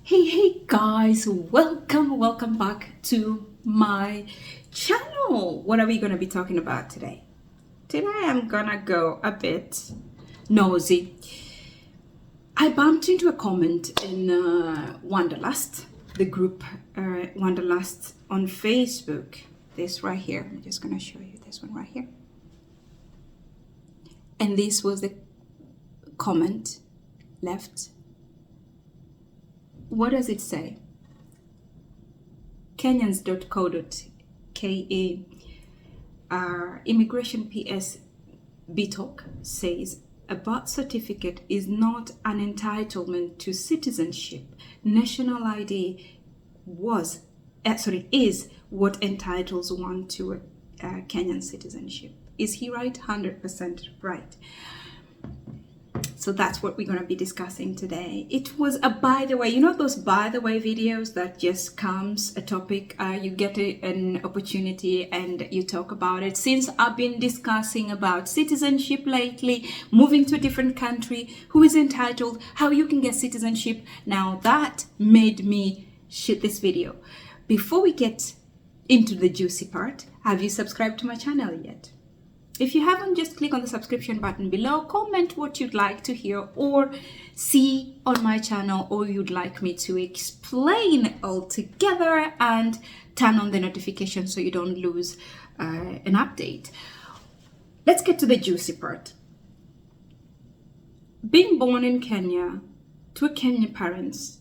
Hey guys, welcome back to my channel. What are we going to be talking about today? Today I'm gonna go a bit nosy. I bumped into a comment in Wanderlust, the group Wanderlust on Facebook. This right here. I'm just gonna show you this one right here. And this was the comment left. What does it say? Kenyans.co.ke Immigration PS Bitok says a birth certificate is not an entitlement to citizenship. National ID is what entitles one to Kenyan citizenship. Is he right? 100% right. So that's what we're going to be discussing today. It was a by the way, you know those by the way videos that just comes a topic, you get an opportunity and you talk about it. Since I've been discussing about citizenship lately, moving to a different country, who is entitled, how you can get citizenship. Now that made me shoot this video. Before we get into the juicy part, have you subscribed to my channel yet? If you haven't, just click on the subscription button below, comment what you'd like to hear or see on my channel, or you'd like me to explain altogether, and turn on the notification so you don't lose an update. Let's get to the juicy part. Being born in Kenya to Kenyan parents,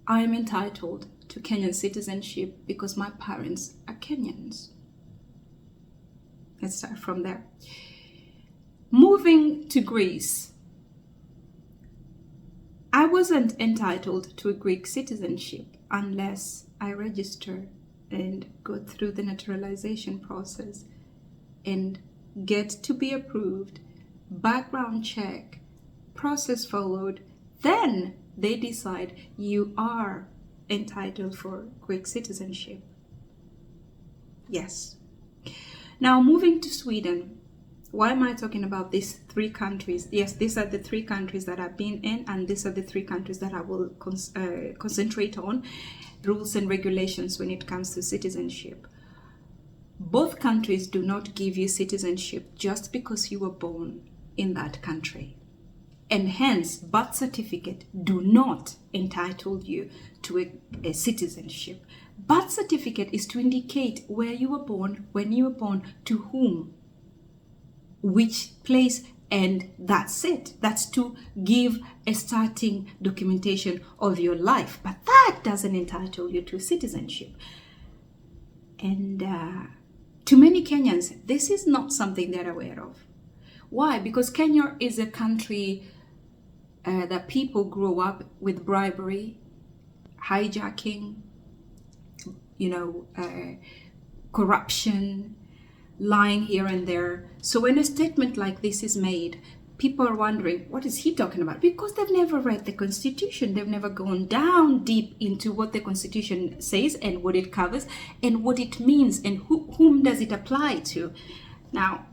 I am entitled to Kenyan citizenship because my parents are Kenyans. Let's start from there. Moving to Greece, I wasn't entitled to a Greek citizenship unless I register and go through the naturalization process and get to be approved, background check, process followed. Then they decide you are entitled for Greek citizenship. Yes. Now, moving to Sweden, why am I talking about these three countries? Yes, these are the three countries that I've been in, and these are the three countries that I will concentrate on, rules and regulations when it comes to citizenship. Both countries do not give you citizenship just because you were born in that country. And hence, birth certificate do not entitle you to a citizenship. Birth certificate is to indicate where you were born, when you were born, to whom, which place, and that's it. That's to give a starting documentation of your life. But that doesn't entitle you to citizenship. And to many Kenyans, this is not something they're aware of. Why? Because Kenya is a country that people grow up with bribery, hijacking, corruption, lying here and there. So when a statement like this is made, people are wondering, what is he talking about? Because they've never read the Constitution. They've never gone down deep into what the Constitution says and what it covers and what it means and whom does it apply to. Now,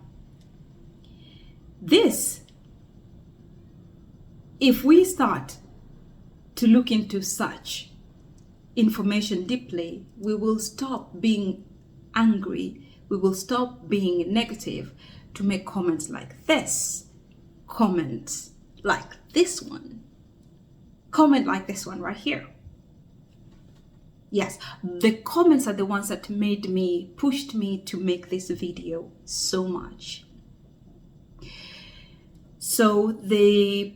if we start to look into such information deeply, we will stop being angry, we will stop being negative to make comments like this, comments like this one, comment like this one right here. Yes, the comments are the ones that pushed me to make this video so much. So the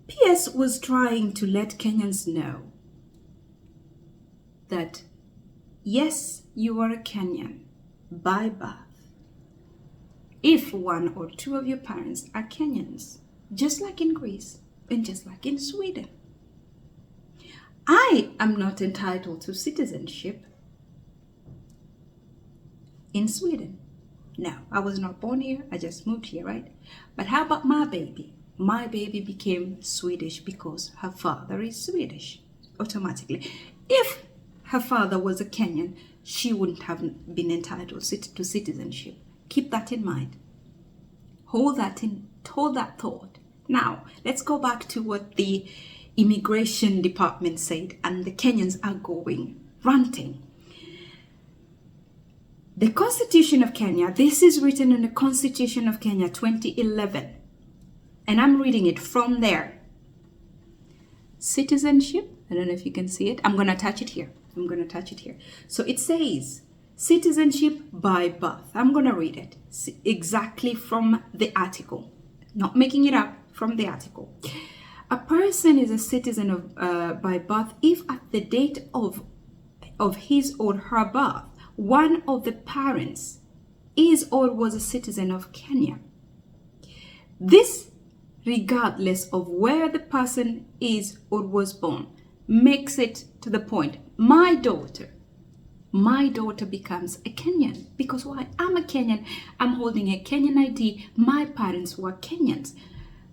PS was trying to let Kenyans know that yes, you are a Kenyan by birth if one or two of your parents are Kenyans, just like in Greece and just like in Sweden. I am not entitled to citizenship in Sweden. No, I was not born here, I just moved here, right? But how about my baby? My baby became Swedish because her father is Swedish automatically. If her father was a Kenyan, she wouldn't have been entitled to citizenship. Keep that in mind. Hold that thought. Now, let's go back to what the Immigration Department said, and the Kenyans are going ranting. The Constitution of Kenya, this is written in the Constitution of Kenya 2011, and I'm reading it from there. Citizenship, I don't know if you can see it. I'm going to attach it here. So it says, citizenship by birth. I'm going to read it exactly from the article, not making it up, from the article. A person is a citizen of by birth if at the date of his or her birth, one of the parents is or was a citizen of Kenya. This, regardless of where the person is or was born, makes it to the point. My daughter becomes a Kenyan. Because why? I'm a Kenyan. I'm holding a Kenyan ID. My parents were Kenyans.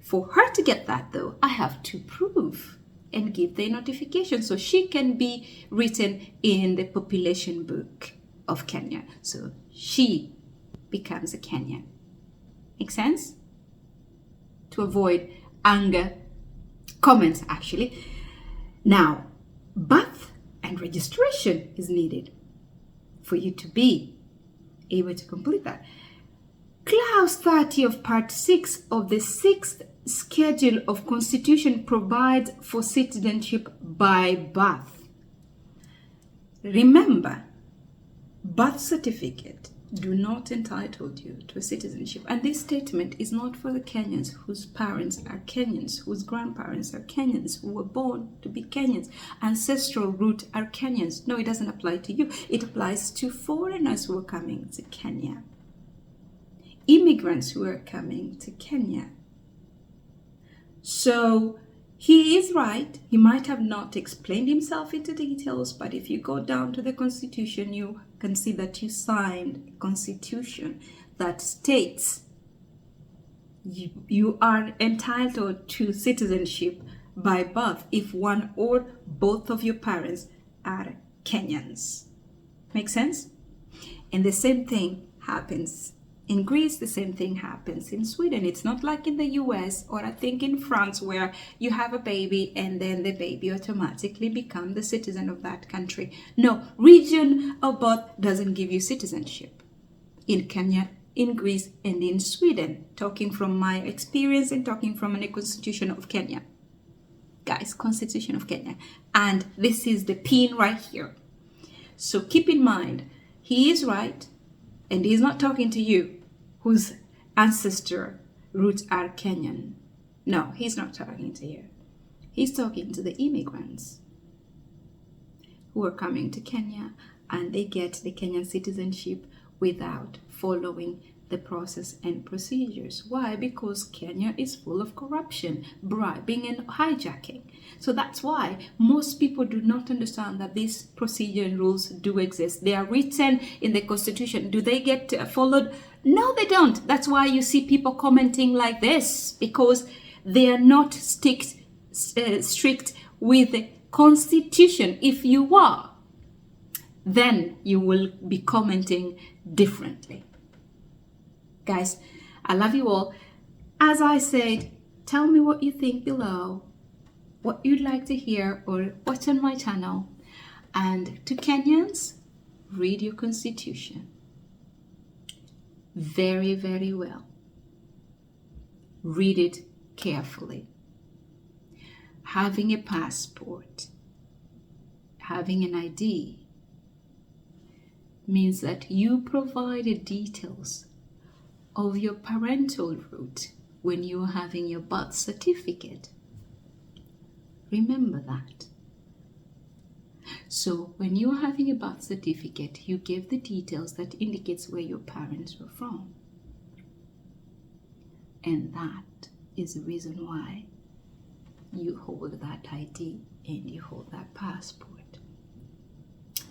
For her to get that, though, I have to prove and give the notification so she can be written in the population book of Kenya. So she becomes a Kenyan. Make sense? To avoid anger comments, actually. Now, birth and registration is needed for you to be able to complete that. Clause 30 of Part 6 of the 6th Schedule of Constitution provides for citizenship by birth. Remember, birth certificate do not entitle you to a citizenship. And this statement is not for the Kenyans whose parents are Kenyans, whose grandparents are Kenyans, who were born to be Kenyans, ancestral root are Kenyans. No, it doesn't apply to you. It applies to foreigners who are coming to Kenya, immigrants who are coming to Kenya. So he is right. He might have not explained himself into details, but if you go down to the Constitution, you can see that you signed a Constitution that states you are entitled to citizenship by birth if one or both of your parents are Kenyans. Make sense? And the same thing happens in Greece, the same thing happens in Sweden. It's not like in the US or I think in France where you have a baby and then the baby automatically becomes the citizen of that country. No, region of birth doesn't give you citizenship. In Kenya, in Greece, and in Sweden, talking from my experience and talking from the Constitution of Kenya. Guys, Constitution of Kenya. And this is the pin right here. So keep in mind, he is right. And he's not talking to you whose ancestor roots are Kenyan. No, he's not talking to you. He's talking to the immigrants who are coming to Kenya and they get the Kenyan citizenship without following the process and procedures. Why? Because Kenya is full of corruption, bribing and hijacking. So that's why most people do not understand that these procedure and rules do exist. They are written in the Constitution. Do they get followed? No, they don't. That's why you see people commenting like this, because they are not strict with the Constitution. If you are, then you will be commenting differently. Guys, I love you all. As I said, tell me what you think below, what you'd like to hear or what's on my channel. And to Kenyans, read your Constitution very, very well. Read it carefully. Having a passport, having an ID, means that you provided details of your parental root when you are having your birth certificate. Remember that. So when you are having a birth certificate, you give the details that indicates where your parents were from. And that is the reason why you hold that ID and you hold that passport.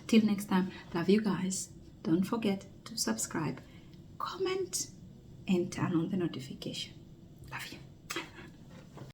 Till next time, love you guys. Don't forget to subscribe, comment, and turn on the notification. Love you.